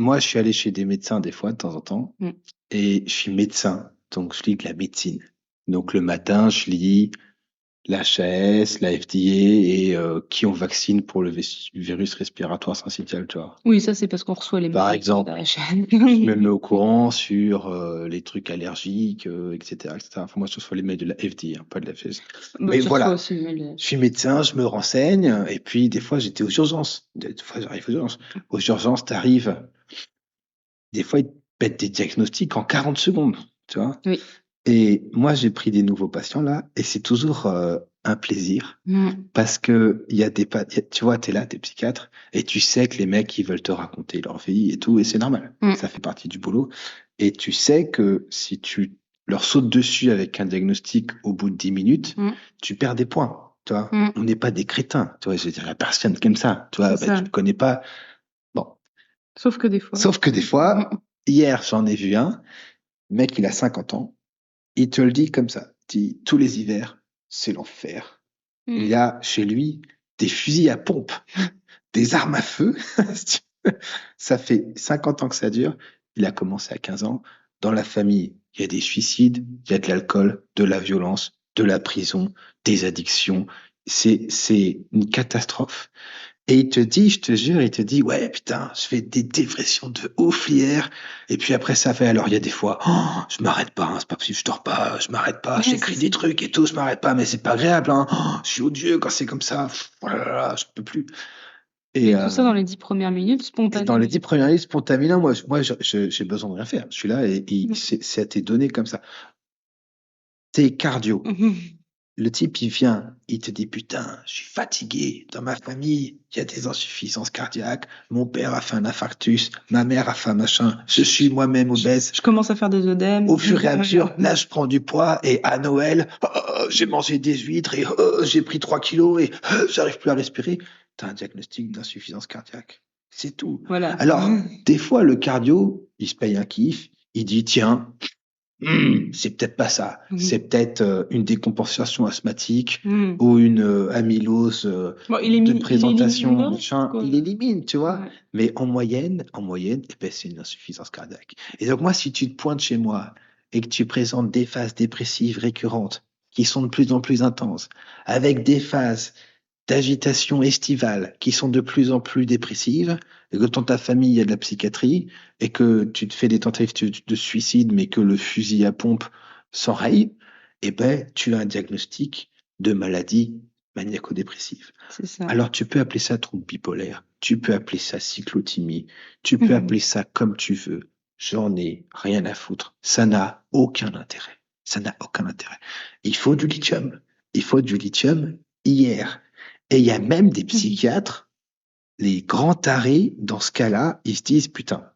moi, je suis allé chez des médecins des fois, de temps en temps, Mm. et je suis médecin, donc je lis de la médecine. Donc le matin, je lis l'HAS, la FDA et qui on vaccine pour le virus respiratoire syncytial, tu vois. Oui, ça, c'est parce qu'on reçoit les Par mails de exemple, la je me mets chaîne. au courant sur les trucs allergiques, etc., etc. Enfin, moi, je reçois les mails de la FDA, hein, pas de la FS. Bah, Mais tu reçois voilà, aussi le mail. je suis médecin, je me renseigne, et puis des fois, j'étais aux urgences. Des fois, j'arrive aux urgences. Aux urgences, t'arrives, des fois, ils te pètent des diagnostics en 40 secondes, tu vois. Oui. Et moi, j'ai pris des nouveaux patients là, et c'est toujours un plaisir. Mm. Parce que il y a tu vois, t'es là, t'es psychiatre, et tu sais que les mecs, ils veulent te raconter leur vie et tout, et c'est normal. Ça Mm. fait partie du boulot. Et tu sais que si tu leur sautes dessus avec un diagnostic au bout de 10 minutes, Mm. tu perds des points. Tu vois, Mm. on n'est pas des crétins. Tu vois, je veux dire, la personne comme ça. Tu C'est vois, bah, ça. tu le connais pas. Bon. Sauf que des fois. Sauf que des Mm. fois, hier, j'en ai vu un, mec, il a 50 ans, il te le dit comme ça. Il dit, tous les hivers, c'est l'enfer. Il y Mm. a chez lui des fusils à pompe, des armes à feu. Ça fait 50 ans que ça dure. Il a commencé à 15 ans. Dans la famille, il y a des suicides, il y a de l'alcool, de la violence, de la prison, des addictions. C'est une catastrophe. Et il te dit, je te jure, il te dit, ouais, putain, je fais des dépressions de ouf hier. Et puis après, ça fait, alors il y a des fois, oh, je m'arrête pas, hein, c'est pas possible, je dors pas, je m'arrête pas, Ouais, c'est j'écris des ça. trucs et tout, je m'arrête pas, mais c'est pas agréable, hein. Oh, je suis odieux quand c'est comme ça. Pff, oh là là, je peux plus. Et, Et tout ça dans les 10 premières minutes, dans les spontanément. 10 premières listes spontanément, j'ai besoin de rien faire. Je suis là et Mm. c'est à tes données comme ça. T'es cardio. Mhm. Le type, il vient, il te dit, putain, je suis fatigué. Dans ma famille, il y a des insuffisances cardiaques. Mon père a fait un infarctus. Ma mère a fait un machin. Je suis moi-même obèse. Je commence à faire des œdèmes. Au fur et à mesure, là, je prends du poids et à Noël, j'ai mangé des huîtres et j'ai pris 3 kilos et j'arrive plus à respirer. T'as un diagnostic d'insuffisance cardiaque. C'est tout. Voilà. Alors, des fois, le cardio, il se paye un kiff. Il dit, tiens, c'est peut-être pas ça. Mhm. C'est peut-être une décompensation asthmatique Mhm. ou une amylose Bon, de il élimine le présentation, risque, machin. quoi. Il élimine, tu vois. Ouais. Mais en moyenne, eh ben, c'est une insuffisance cardiaque. Et donc, moi, si tu te pointes chez moi et que tu présentes des phases dépressives récurrentes qui sont de plus en plus intenses, avec des phases d'agitation estivale qui sont de plus en plus dépressives, et que dans ta famille, il y a de la psychiatrie, et que tu te fais des tentatives de suicide, mais que le fusil à pompe s'enraye, eh ben, tu as un diagnostic de maladie maniaco-dépressive. C'est ça. Alors, tu peux appeler ça trouble bipolaire, tu peux appeler ça cyclothymie, tu peux Mhm. appeler ça comme tu veux. J'en ai rien à foutre. Ça n'a aucun intérêt. Ça n'a aucun intérêt. Il faut du lithium. Il faut du lithium hier. Et il y a même des Mhm. psychiatres, les grands tarés, dans ce cas-là, ils se disent, putain,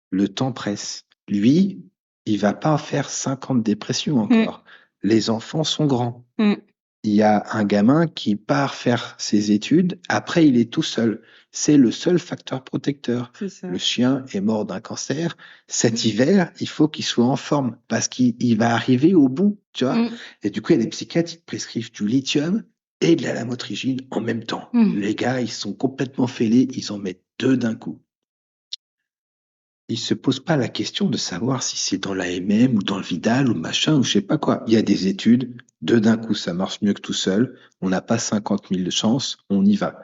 le temps presse. Lui, il va pas faire 50 dépressions Mhm. encore. Les enfants sont grands. Mhm. Il y a un gamin qui part faire ses études, après il est tout seul. C'est le seul facteur protecteur. C'est ça. Le chien est mort d'un cancer. Cet hiver, il faut qu'il soit en forme parce qu'il va arriver au bout, tu vois. Mhm. Et du coup, il y a des psychiatres qui te prescrivent du lithium et de la lamotrigine en même temps. Mhm. Les gars, ils sont complètement fêlés, ils en mettent deux d'un coup. Ils se posent pas la question de savoir si c'est dans l'AMM ou dans le Vidal ou machin ou je sais pas quoi. Il y a des études, deux d'un coup, ça marche mieux que tout seul. On n'a pas 50 000 de chance, on y va.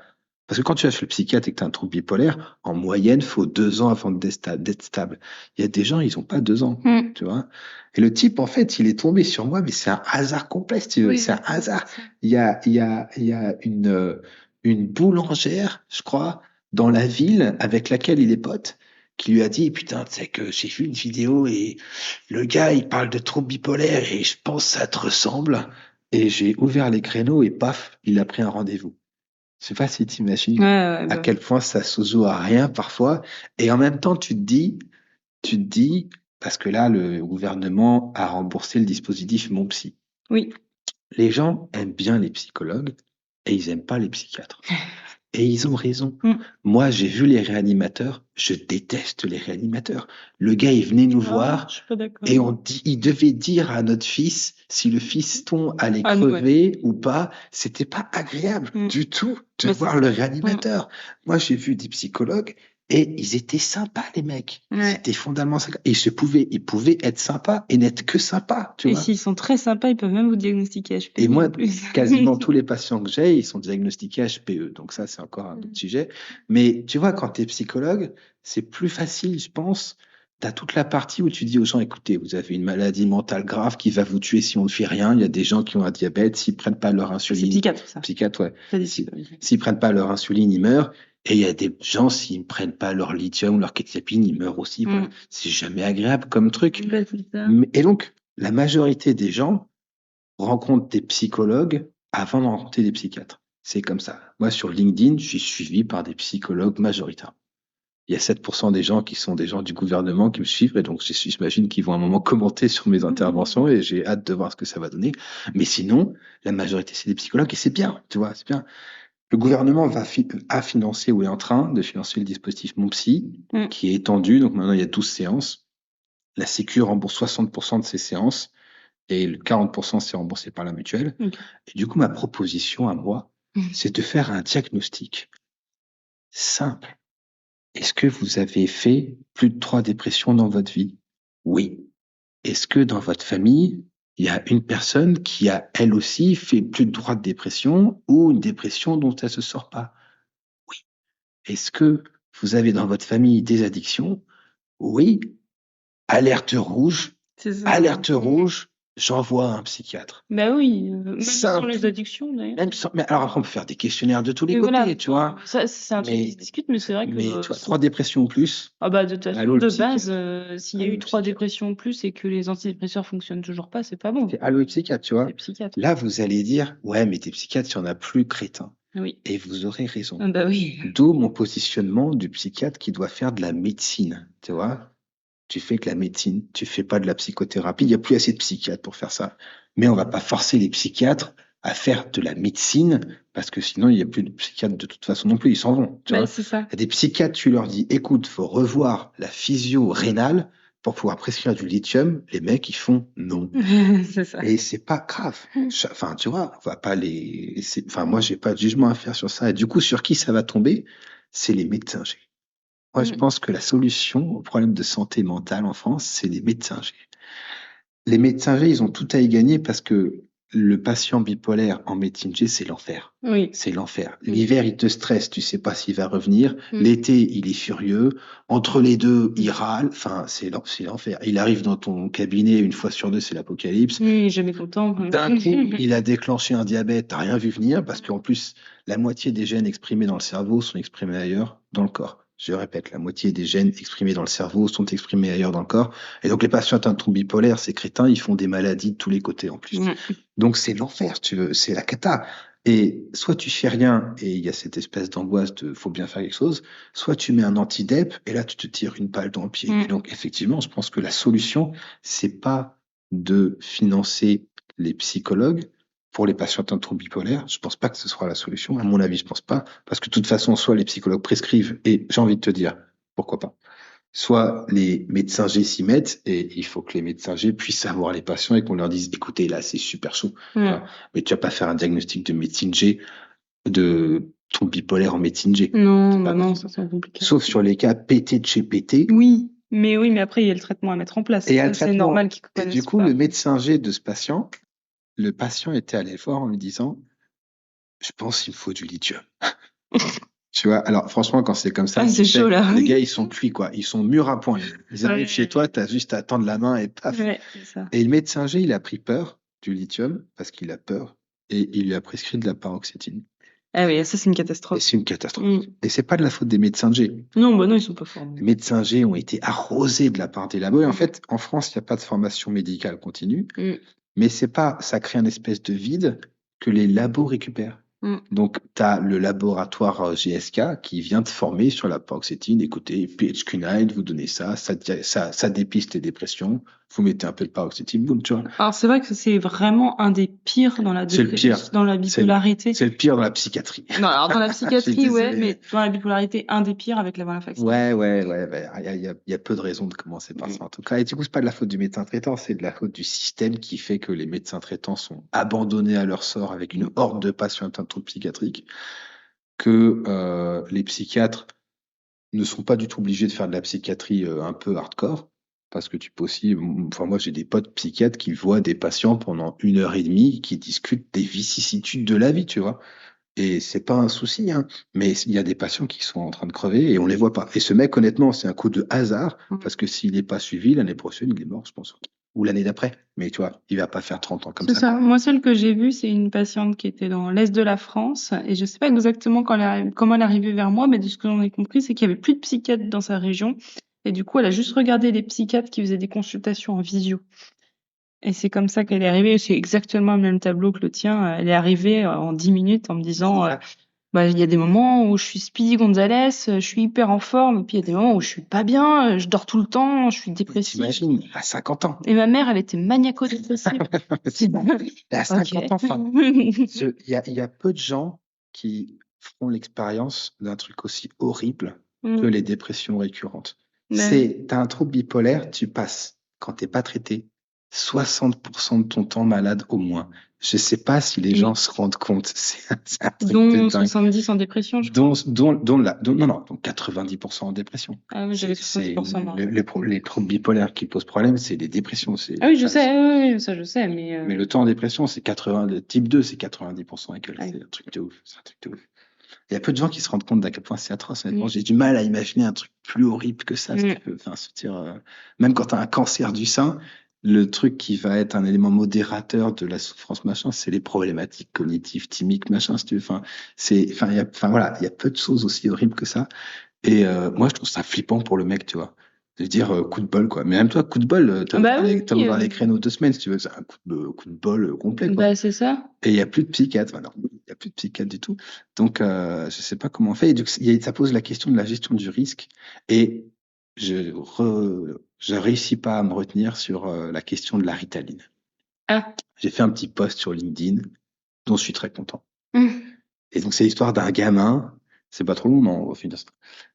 Parce que quand tu vas chez le psychiatre et que tu as un trouble bipolaire, en moyenne, faut 2 ans avant d'être stable. Il y a des gens, ils ont pas 2 ans, Mhm. tu vois. Et le type, en fait, il est tombé sur moi, mais c'est un hasard complet, si tu veux. Oui, C'est un d'accord, hasard. c'est ça. Il y a une boulangère, je crois, dans la ville avec laquelle il est pote qui lui a dit, putain, tu sais que j'ai vu une vidéo et le gars, il parle de trouble bipolaire et je pense que ça te ressemble. Et j'ai ouvert les créneaux et paf, il a pris un rendez-vous. Je sais pas si tu Ouais, imagines ouais, à bah. quel point ça se joue à rien parfois. Et en même temps, tu te dis, parce que là, le gouvernement a remboursé le dispositif Mon Psy. Oui. Les gens aiment bien les psychologues et ils aiment pas les psychiatres. Et ils ont raison. Mhm. Moi, j'ai vu les réanimateurs. Je déteste les réanimateurs. Le gars, il venait nous Ah, voir je suis pas d'accord. et il devait dire à notre fils si le fiston allait Ah, ouais. crever ou pas. C'était pas agréable Mhm. du tout de Bah, c'est voir ça. le Mhm. réanimateur. Moi, j'ai vu des psychologues. Et ils étaient sympas, les mecs. Ouais. C'était fondamentalement ça. Et ils pouvaient être sympas et n'être que sympas, tu Et vois. s'ils sont très sympas, ils peuvent même vous diagnostiquer HPI Et moi, en plus. quasiment tous les patients que j'ai, ils sont diagnostiqués HPE. Donc ça, c'est encore un autre sujet. Mais tu vois, quand tu es psychologue, c'est plus facile, je pense. Tu as toute la partie où tu dis aux gens, écoutez, vous avez une maladie mentale grave qui va vous tuer si on ne fait rien. Il y a des gens qui ont un diabète, s'ils prennent pas leur C'est insuline. psychiatre, ça. Psychiatre, ouais. Pas des Si- psychologues. S'ils prennent pas leur insuline, ils meurent. Et il y a des gens, s'ils ne prennent pas leur lithium ou leur quetiapine, ils meurent aussi. Voilà. C'est jamais agréable comme truc. Bah, c'est ça. Et donc, la majorité des gens rencontrent des psychologues avant de rencontrer des psychiatres. C'est comme ça. Moi, sur LinkedIn, je suis suivi par des psychologues majoritaires. Il y a 7% des gens qui sont des gens du gouvernement qui me suivent, et donc j'imagine qu'ils vont à un moment commenter sur mes interventions, et j'ai hâte de voir ce que ça va donner. Mais sinon, la majorité, c'est des psychologues, et c'est bien, tu vois, c'est bien. Le gouvernement a financé ou est en train de financer le dispositif Mon Psy, qui est étendu. Donc maintenant, il y a 12 séances. La Sécu rembourse 60% de ces séances et le 40% c'est remboursé par la mutuelle. Ok. Et du coup, ma proposition à moi, c'est de faire un diagnostic simple. Est-ce que vous avez fait plus de 3 dépressions dans votre vie? Oui. Est-ce que dans votre famille, il y a une personne qui a, elle aussi, fait plus de 3 dépressions ou une dépression dont elle se sort pas? Oui. Est-ce que vous avez dans votre famille des addictions? Oui. Alerte rouge. C'est ça. Alerte rouge. J'envoie un psychiatre. Bah oui, même sans Simple. les addictions d'ailleurs. Mais alors après, on peut faire des questionnaires de tous les Mais côtés, voilà, tu vois. ça, c'est un truc qui se discute, mais c'est vrai que. Mais tu vois, 3 dépressions ou plus. Ah bah de toute façon, Allô, le de psychiatre. base, s'il y a Allô, eu le 3 psychiatre. dépressions en plus et que les antidépresseurs fonctionnent toujours pas, c'est pas bon. C'est allô, le psychiatre, tu vois. C'est psychiatre. Là, vous allez dire, ouais, mais tes psychiatres, il n'y en a plus, crétin. Oui. Et vous aurez raison. Ah bah oui. D'où mon positionnement du psychiatre qui doit faire de la médecine, tu vois. Tu fais que la médecine, tu fais pas de la psychothérapie. Il n'y a plus assez de psychiatres pour faire ça. Mais on va pas forcer les psychiatres à faire de la médecine parce que sinon, il n'y a plus de psychiatres de toute façon non plus. Ils s'en vont. Tu Bah vois. c'est ça. Il y a des psychiatres, tu leur dis, écoute, faut revoir la physio rénale pour pouvoir prescrire du lithium. Les mecs, ils font non. C'est ça. Et c'est pas grave. Enfin, tu vois, on va pas les. Enfin, moi, j'ai pas de jugement à faire sur ça. Et du coup, sur qui ça va tomber? C'est les médecins. Moi, je pense que la solution au problème de santé mentale en France, c'est les médecins G. Les médecins G, ils ont tout à y gagner parce que le patient bipolaire en médecine G, c'est l'enfer. Oui. C'est l'enfer. L'hiver, il te stresse, tu sais pas s'il va revenir. L'été, il est furieux. Entre les deux, il râle. Enfin, c'est l'enfer. Il arrive dans ton cabinet une fois sur deux, c'est l'apocalypse. Jamais content. D'un coup, il a déclenché un diabète, t'as rien vu venir parce qu'en plus, la moitié des gènes exprimés dans le cerveau sont exprimés ailleurs dans le corps. Je répète, la moitié des gènes exprimés dans le cerveau sont exprimés ailleurs dans le corps. Et donc, les patients atteints de troubles bipolaires, ces crétins, ils font des maladies de tous les côtés en plus. Donc, c'est l'enfer, si tu veux. C'est la cata. Et soit tu fais rien et il y a cette espèce d'angoisse de faut bien faire quelque chose, soit tu mets un anti-dep et là, tu te tires une balle dans le pied. Et donc, effectivement, je pense que la solution, c'est pas de financer les psychologues pour les patients atteints de troubles bipolaires. Je pense pas que ce soit la solution. À mon avis, je pense pas. Parce que de toute façon, soit les psychologues prescrivent, et j'ai envie de te dire, pourquoi pas. Soit les médecins G s'y mettent, et il faut que les médecins G puissent savoir les patients et qu'on leur dise, écoutez, là, c'est super chaud. Voilà. Mais tu vas pas faire un diagnostic de médecine G, de troubles bipolaires en médecine G. Non, bah non, ça c'est compliqué. Sauf sur les cas PT de chez PT. Oui, mais après, il y a le traitement à mettre en place. Et c'est normal qu'ils connaissent. Et du coup, le médecin G de ce patient, le patient était allé le voir en lui disant, je pense qu'il me faut du lithium. Tu vois, alors franchement, quand c'est comme ça, c'est chaud là. Les gars, ils sont cuits, quoi. Ils sont mûrs à point. Ils arrivent chez toi, t'as juste à tendre la main et paf. Ouais, c'est ça. Et le médecin G, il a pris peur du lithium parce qu'il a peur et il lui a prescrit de la paroxétine. Ah oui, ça c'est une catastrophe. Et c'est une catastrophe. Et c'est pas de la faute des médecins G. Non, bah non, ils sont pas formés. Les médecins G ont été arrosés de la part des labos. Et en fait, en France, il n'y a pas de formation médicale continue. Mais c'est pas, ça crée un espèce de vide que les labos récupèrent. Donc, tu as le laboratoire GSK qui vient te former sur la paroxétine. Écoutez, PHQ-9, vous donnez ça dépiste les dépressions. Vous mettez un peu de paroxétine, boum, tu vois. Alors, c'est vrai que c'est vraiment un des pires dans la dans la bipolarité. C'est le pire dans la psychiatrie. Non, alors dans la psychiatrie, ouais, mais dans la bipolarité, un des pires avec la venlafaxine. Ouais. Il y a peu de raisons de commencer par ça, en tout cas. Et du coup, c'est pas de la faute du médecin traitant, c'est de la faute du système qui fait que les médecins traitants sont abandonnés à leur sort avec une horde de patients atteints de troubles psychiatriques, que les psychiatres ne sont pas du tout obligés de faire de la psychiatrie un peu hardcore, parce que tu peux aussi, enfin moi j'ai des potes psychiatres qui voient des patients pendant 1 heure et demie qui discutent des vicissitudes de la vie, tu vois. Et c'est pas un souci, hein. Mais il y a des patients qui sont en train de crever et on les voit pas. Et ce mec, honnêtement, c'est un coup de hasard parce que s'il n'est pas suivi, l'année prochaine, il est mort, je pense. Ou l'année d'après. Mais tu vois, il va pas faire 30 ans comme C'est ça. ça. Moi, celle que j'ai vue, c'est une patiente qui était dans l'est de la France et je sais pas exactement comment elle est arrivée vers moi, mais de ce que j'en ai compris, c'est qu'il y avait plus de psychiatres dans sa région et du coup, elle a juste regardé les psychiatres qui faisaient des consultations en visio. Et c'est comme ça qu'elle est arrivée. C'est exactement le même tableau que le tien. Elle est arrivée en 10 minutes en me disant, bah, il y a des moments où je suis Speedy Gonzalez, je suis hyper en forme, et puis il y a des moments où je suis pas bien, je dors tout le temps, je suis dépressive. T'imagines, à 50 ans. Et ma mère, elle était maniaco-dépressive. À 50 ans, enfin. Il y a peu de gens qui feront l'expérience d'un truc aussi horrible que les dépressions récurrentes. T'as un trouble bipolaire, tu passes, quand t'es pas traité, 60% de ton temps malade au moins. Je sais pas si les gens se rendent compte. C'est un truc de Dont dingue. 70 en dépression, je crois. Donc 90% en dépression. Ah oui, j'avais 70%. moi. Les troubles bipolaires qui posent problème, c'est les dépressions. Ah oui, je sais, oui, ça je sais, mais Mais le temps en dépression, c'est 80, le type 2, c'est 90% et quelques. Ouais. C'est un truc de ouf. C'est un truc de ouf. Il y a peu de gens qui se rendent compte d'à quel point c'est atroce. Honnêtement, Mm. j'ai du mal à imaginer un truc plus horrible que ça. Si Mm. tu peux, enfin, se dire, même quand tu as un cancer du sein, le truc qui va être un élément modérateur de la souffrance, machin, c'est les problématiques cognitives, thymiques, machin, si tu veux. Voilà, il y a peu de choses aussi horribles que ça. Et moi, je trouve ça flippant pour le mec, tu vois. De dire coup de bol, quoi. Mais même toi, coup de bol, t'as Bah ouvert les créneaux 2 semaines, si tu veux. C'est un coup de bol complet, quoi. bah c'est ça. Et il n'y a plus de psychiatre. Enfin, non, il n'y a plus de psychiatre du tout. Donc, je ne sais pas comment on fait. Et donc, ça pose la question de la gestion du risque. Et je réussis pas à me retenir sur la question de la Ritaline. Ah. J'ai fait un petit post sur LinkedIn dont je suis très content. Mm. Et donc, c'est l'histoire d'un gamin. C'est pas trop long, non, on va finir ça.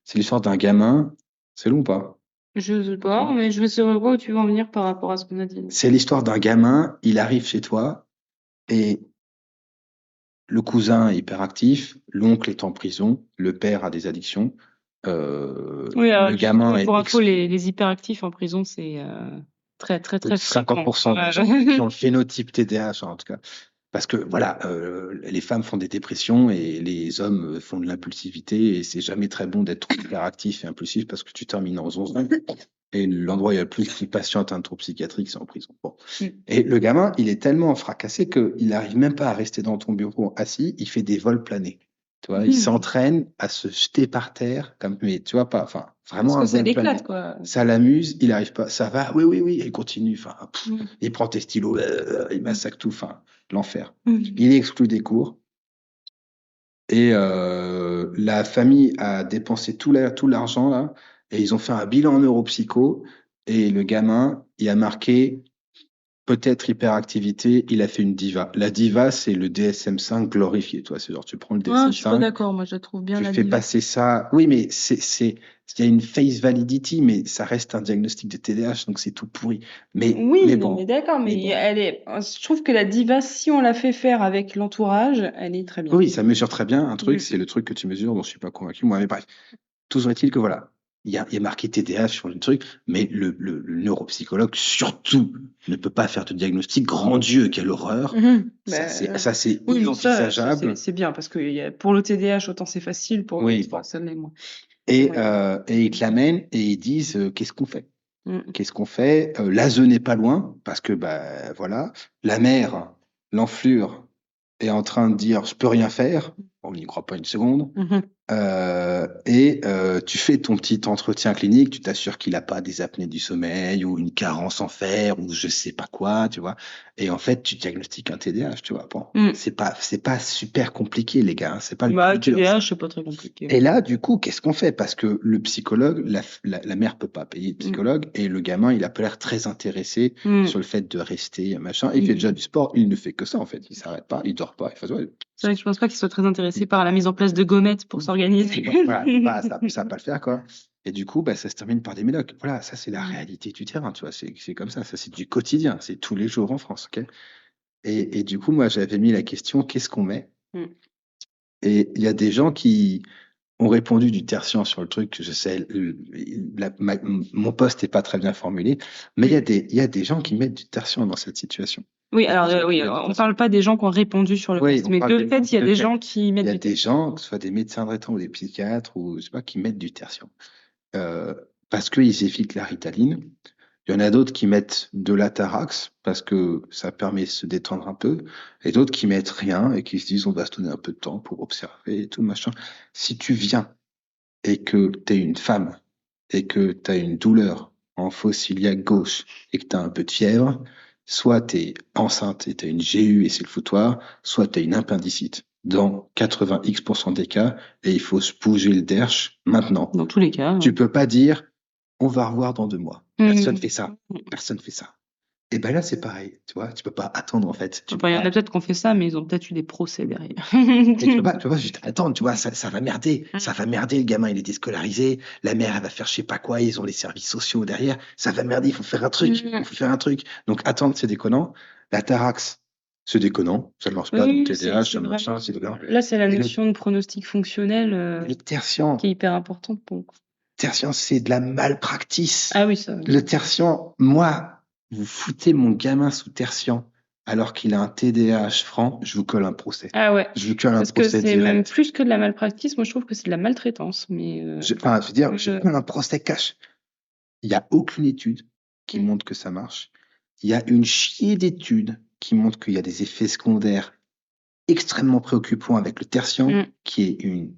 C'est l'histoire d'un gamin. C'est long ou pas? Je sais pas, mais je sais pas où tu veux en venir par rapport à ce qu'on a dit. C'est l'histoire d'un gamin. Il arrive chez toi et le cousin est hyperactif, l'oncle est en prison, le père a des addictions. Oui, Le gamin pour est info, les hyperactifs en prison, c'est très, très, très fréquent. 50% des gens qui ont le phénotype TDAH, en tout cas. Parce que voilà, les femmes font des dépressions et les hommes font de l'impulsivité et c'est jamais très bon d'être trop hyperactif et impulsif parce que tu termines en zonzon. Et l'endroit où il y a le plus de patients atteints de troubles psychiatriques, c'est en prison. Bon. Et le gamin, il est tellement fracassé qu'il n'arrive même pas à rester dans ton bureau assis, il fait des vols planés. Tu vois, il s'entraîne à se jeter par terre, mais tu vois pas, enfin, vraiment Parce que un vol plané. quoi. Ça l'amuse, il n'arrive pas, ça va, oui, et il continue, enfin, il prend tes stylos, il massacre tout, enfin, l'enfer. Il est exclu des cours. Et la famille a dépensé tout l'argent là, et ils ont fait un bilan neuropsycho. Et le gamin, il a marqué peut-être hyperactivité, il a fait une diva. La diva, c'est le DSM-5 glorifié, toi. C'est genre, tu prends le DSM-5. Je suis pas d'accord, moi je la trouve bien Tu la fais diva. passer ça. Oui, mais il y a une face validity, mais ça reste un diagnostic de TDAH, donc c'est tout pourri. Mais bon. Mais d'accord, mais je trouve que la diva, si on la fait faire avec l'entourage, elle est très bien. Oui, ça mesure très bien un truc, c'est le truc que tu mesures, dont je suis pas convaincu, moi, mais bref. Toujours est-il que voilà, il y a marqué TDAH sur le truc, mais le neuropsychologue, surtout, ne peut pas faire de diagnostic. Grand Dieu, quelle horreur! Ça, c'est inenvisageable. C'est bien, parce que pour le TDAH, autant c'est facile, pour l'autre, ça l'est moins. Et ils te l'amènent et ils disent qu'est-ce qu'on fait? Qu'est-ce qu'on fait? L'ASE n'est pas loin, parce que voilà, la mère, l'enflure, est en train de dire je peux rien faire. On n'y croit pas une seconde. Tu fais ton petit entretien clinique, tu t'assures qu'il n'a pas des apnées du sommeil ou une carence en fer ou je sais pas quoi, tu vois. Et en fait, tu diagnostiques un TDAH, tu vois. Bon, c'est pas super compliqué, les gars. Hein, c'est pas le plus dur. TDAH, c'est pas très compliqué. Et là, du coup, qu'est-ce qu'on fait? Parce que le psychologue, la mère peut pas payer de psychologue et le gamin, il a pas l'air très intéressé sur le fait de rester machin. Il fait déjà du sport, il ne fait que ça en fait. Il s'arrête pas, il dort pas. C'est vrai que je pense pas qu'il soit très intéressé par la mise en place de gommettes pour s'organiser. Voilà, ça va pas le faire, quoi. Et du coup, ça se termine par des médocs. Voilà, ça, c'est la réalité du terrain, tu vois. C'est comme ça. Ça, c'est du quotidien. C'est tous les jours en France, ok? Et du coup, moi, j'avais mis la question, qu'est-ce qu'on met? Et il y a des gens qui ont répondu du tertian sur le truc. Je sais, mon poste n'est pas très bien formulé, mais il y a des gens qui mettent du tertian dans cette situation. Oui, alors oui, on ne parle pas des gens qui ont répondu sur le Oui, poste, on mais parle de fait, il y a des gens qui Il mettent y a du des tertian. gens, que ce soit des médecins traitants ou des psychiatres ou je sais pas, qui mettent du tertian parce qu'ils évitent la Ritaline. Il y en a d'autres qui mettent de l'Atarax parce que ça permet de se détendre un peu, et d'autres qui mettent rien et qui se disent on va se donner un peu de temps pour observer et tout machin. Si tu viens et que tu es une femme et que tu as une douleur en fosse iliaque gauche et que tu as un peu de fièvre, soit tu es enceinte et tu as une GU et c'est le foutoir, soit tu as une appendicite. Dans 80x% des cas, et il faut se bouger le derche maintenant. Dans tous les cas. Tu peux pas dire on va revoir dans 2 mois. Personne fait ça. Mm. Personne fait ça. Et ben là, c'est pareil. Tu vois, tu peux pas attendre en fait. Enfin, il y en a peut-être qui ont fait ça, mais ils ont peut-être eu des procès derrière. Et tu peux pas juste attendre, tu vois, ça va merder. Ça va merder, le gamin, il est déscolarisé, la mère, elle va faire je sais pas quoi, ils ont les services sociaux derrière, ça va merder, il faut faire un truc, il faut faire un truc. Donc attendre, c'est déconnant. La Tarax, c'est déconnant, ça ne marche pas, donc Oui, TDAH, c'est ça marche vraiment. pas, c'est déconnant. Là, c'est la Et notion de pronostic fonctionnel le tertian, qui est hyper importante pour le coup. tertian, c'est de la malpractice. Ah oui, ça. Le tertian, moi, vous foutez mon gamin sous tertian alors qu'il a un TDAH franc, je vous colle un procès. Ah ouais. Je vous colle un Parce que procès c'est même direct. plus que de la malpraxise. Moi, je trouve que c'est de la maltraitance. Mais Je veux dire, je colle un procès cash. Il n'y a aucune étude qui montre que ça marche. Il y a une chier d'études qui montrent qu'il y a des effets secondaires extrêmement préoccupants avec le tertian, qui est une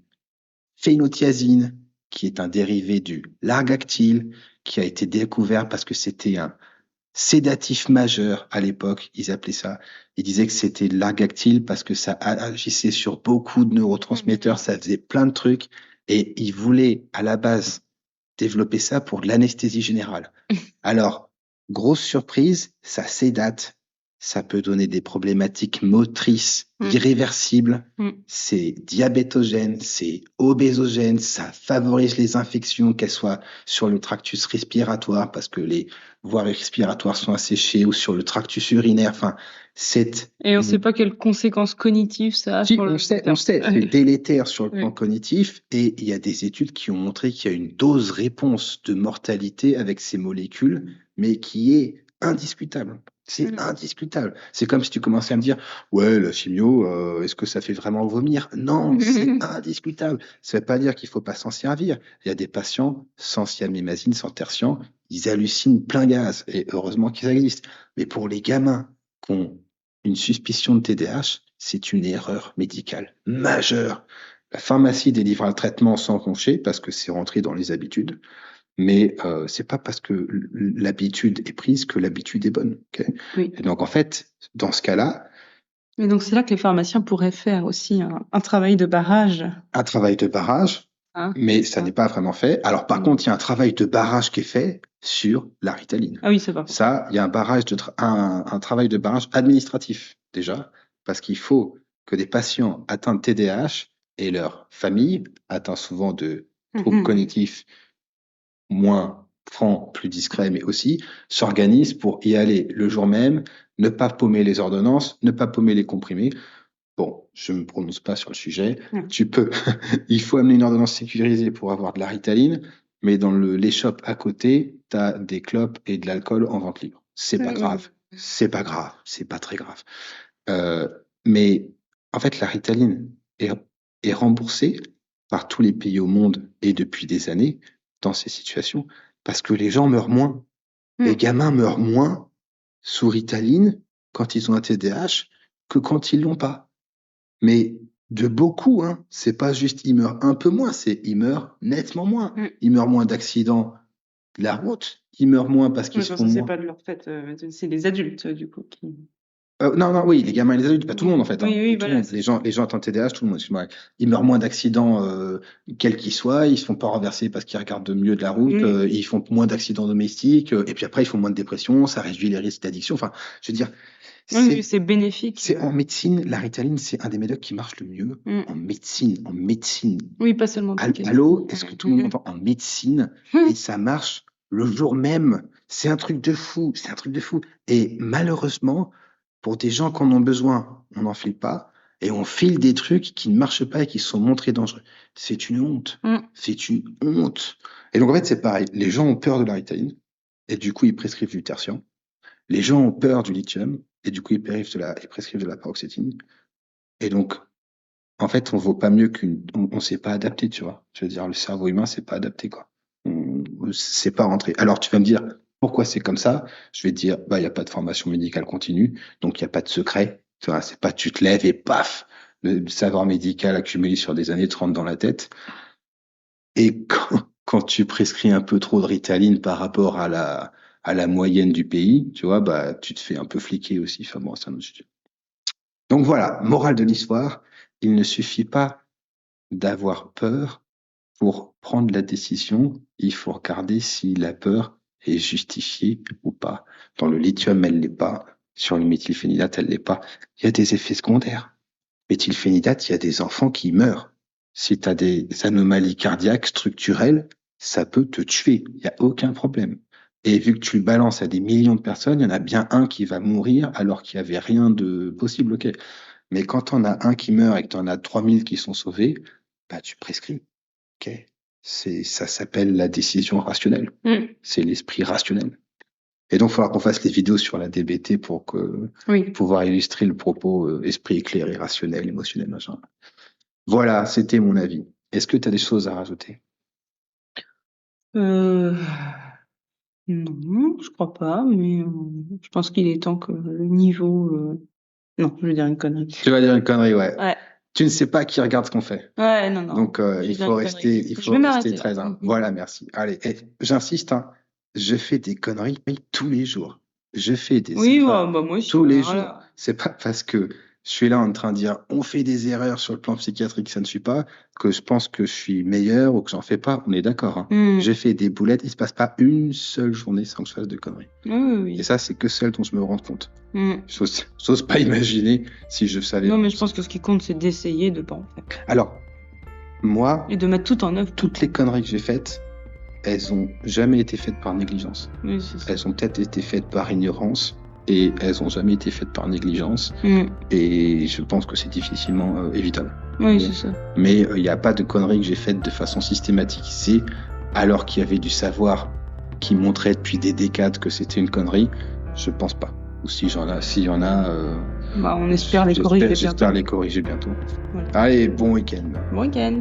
phénothiazine, qui est un dérivé du largactyle, qui a été découvert parce que c'était un sédatif majeur à l'époque, ils appelaient ça. Ils disaient que c'était l'argactyle parce que ça agissait sur beaucoup de neurotransmetteurs, ça faisait plein de trucs, et ils voulaient à la base développer ça pour de l'anesthésie générale. Alors, grosse surprise, ça sédate, ça peut donner des problématiques motrices irréversibles, c'est diabétogène, c'est obésogène, ça favorise les infections, qu'elles soient sur le tractus respiratoire, parce que les voies respiratoires sont asséchées, ou sur le tractus urinaire, enfin, Et on ne sait pas quelles conséquences cognitives ça a si, sur le on sait, c'est délétère sur le plan cognitif, et il y a des études qui ont montré qu'il y a une dose réponse de mortalité avec ces molécules, mais qui est indiscutable. C'est indiscutable. C'est comme si tu commençais à me dire, ouais, la chimio, est-ce que ça fait vraiment vomir? Non, c'est indiscutable. Ça veut pas dire qu'il faut pas s'en servir. Il y a des patients sans siamimazine, sans tertian, ils hallucinent plein gaz, et heureusement qu'ils existent. Mais pour les gamins qui ont une suspicion de TDAH, c'est une erreur médicale majeure. La pharmacie délivre un traitement sans roncher parce que c'est rentré dans les habitudes, mais c'est pas parce que l'habitude est prise que l'habitude est bonne. Okay, oui. Et donc en fait, dans ce cas-là, mais donc c'est là que les pharmaciens pourraient faire aussi un travail de barrage. Un travail de barrage, mais ça n'est pas vraiment fait. Alors par contre, il y a un travail de barrage qui est fait sur la Ritaline. Ah oui, c'est pas. Ça, il y a un travail de barrage administratif déjà, parce qu'il faut que des patients atteints de TDAH et leur famille, atteints souvent de troubles cognitifs moins francs, plus discrets, mais aussi, s'organisent pour y aller le jour même, ne pas paumer les ordonnances, ne pas paumer les comprimés. Bon, je ne me prononce pas sur le sujet. Tu peux, il faut amener une ordonnance sécurisée pour avoir de la Ritaline, mais dans l'échoppe à côté, tu as des clopes et de l'alcool en vente libre. C'est pas grave. C'est pas grave. C'est pas très grave. Mais en fait, la Ritaline est remboursée par tous les pays au monde et depuis des années dans ces situations parce que les gens meurent moins. Les gamins meurent moins sous Ritaline quand ils ont un TDAH que quand ils l'ont pas. Mais de beaucoup, hein. C'est pas juste ils meurent un peu moins, c'est ils meurent nettement moins. Ils meurent moins d'accidents de la route, ils meurent moins parce qu'ils se font c'est moins. pas de leur fait, c'est les adultes du coup qui. Non, oui, les gamins et les adultes, pas tout le monde en fait. Oui, oui, tout le voilà, monde. Les gens atteints de TDAH, tout le monde. Excuse-moi. Ils meurent moins d'accidents, quels qu'ils soient. Ils se font pas renverser parce qu'ils regardent de mieux de la route. Ils font moins d'accidents domestiques. Et puis après, ils font moins de dépression. Ça réduit les risques d'addiction. Enfin, je veux dire, c'est bénéfique. C'est en médecine, la Ritaline, c'est un des médocs qui marche le mieux en médecine. En médecine. Oui, pas seulement. Allô, est-ce que tout le monde m'entend? En médecine, et ça marche le jour même. C'est un truc de fou. C'est un truc de fou. Et malheureusement, pour des gens qui en ont besoin, on n'en file pas. et on file des trucs qui ne marchent pas et qui sont montrés dangereux. C'est une honte. C'est une honte. Et donc, en fait, c'est pareil. Les gens ont peur de la Ritaline et du coup, ils prescrivent du tertium. Les gens ont peur du lithium et du coup, ils prescrivent de la paroxétine. Et donc, en fait, on vaut pas mieux on s'est pas adapté, tu vois. Je veux dire, le cerveau humain, c'est pas adapté, quoi. C'est pas rentré. Alors, tu vas me dire, pourquoi c'est comme ça? Je vais te dire, il y a pas de formation médicale continue, donc il y a pas de secret. Tu vois, c'est pas tu te lèves et paf, le savoir médical accumulé sur des années te rentre dans la tête. Et quand tu prescris un peu trop de Ritaline par rapport à la moyenne du pays, tu vois, tu te fais un peu fliquer aussi. Enfin bon, c'est un autre sujet. Donc voilà, morale de l'histoire, il ne suffit pas d'avoir peur pour prendre la décision, il faut regarder si la peur est justifiée ou pas. Dans le lithium, elle l'est pas. Sur le méthylphénidate, elle l'est pas. Il y a des effets secondaires. Méthylphénidate, il y a des enfants qui meurent. Si tu as des anomalies cardiaques structurelles, ça peut te tuer. Il n'y a aucun problème. Et vu que tu le balances à des millions de personnes, il y en a bien un qui va mourir alors qu'il n'y avait rien de possible. Ok. Mais quand tu en as un qui meurt et que tu en as 3000 qui sont sauvés, tu prescris. Ok. Ça s'appelle la décision rationnelle. C'est l'esprit rationnel. Et donc, il faudra qu'on fasse les vidéos sur la DBT pour pouvoir illustrer le propos esprit éclairé, rationnel, émotionnel, machin. Voilà, c'était mon avis. Est-ce que tu as des choses à rajouter? Non, je crois pas, mais je pense qu'il est temps que le niveau... Non, je vais dire une connerie. Tu vas dire une connerie, ouais. Ouais. Tu ne sais pas qui regarde ce qu'on fait. Ouais, non. Donc, il faut rester très humble. Voilà, merci. Allez, j'insiste, hein, je fais des conneries tous les jours. Je fais des erreurs moi aussi, tous les jours. C'est pas parce que je suis là en train de dire on fait des erreurs sur le plan psychiatrique, ça ne suit pas, que je pense que je suis meilleur ou que j'en fais pas. On est d'accord. Hein. Je fais des boulettes, il se passe pas une seule journée sans que je fasse de conneries. Oui. Et ça, c'est que celle dont je me rends compte. J'ose pas imaginer si je savais. Non, mais je pense que ce qui compte, c'est d'essayer de pas en faire. Alors, moi, et de mettre tout en œuvre. Toutes les conneries que j'ai faites, elles ont jamais été faites par négligence. Oui, c'est ça. Elles ont peut-être été faites par ignorance et elles ont jamais été faites par négligence. Et je pense que c'est difficilement évitable. Oui, c'est ça. Mais il n'y a pas de conneries que j'ai faites de façon systématisée alors qu'il y avait du savoir qui montrait depuis des décades que c'était une connerie. Je pense pas. Ou s'il y en a, on espère les corriger bientôt. J'espère les corriger bientôt. Voilà. Allez, bon week-end. Bon week-end.